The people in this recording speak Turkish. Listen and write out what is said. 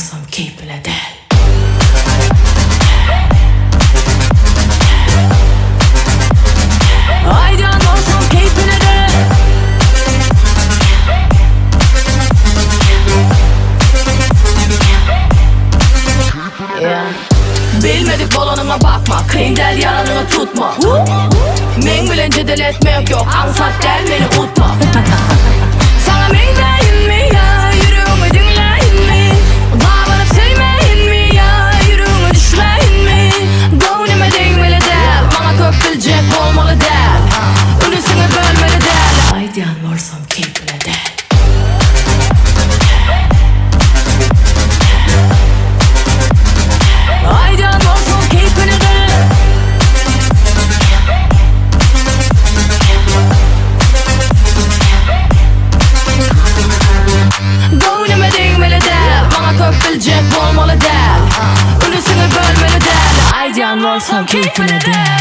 varsam keyfine del. Aydan varsam keyfine del. Yeah. Bilmedik bolonuma bakma, kıyın del yalanını tutma. Men bilen cedel etmek yok, ansat del beni utma. Sana mengleyin mi ya, yürüğümü dinleyin mi? Bağlanıp sevmeyin mi ya, yürüğümü düşleyin mi? Gönlüme değmeli del, bana köptülecek olmalı del. Ünüsünü bölmeli del. Aydan varsam keyfine del. Aydan varsam keyfine del. Gönlüme değmeli del, bana köptülecek olmalı del. Ünüsünü bölmeli del. Aydan varsam keyfine del.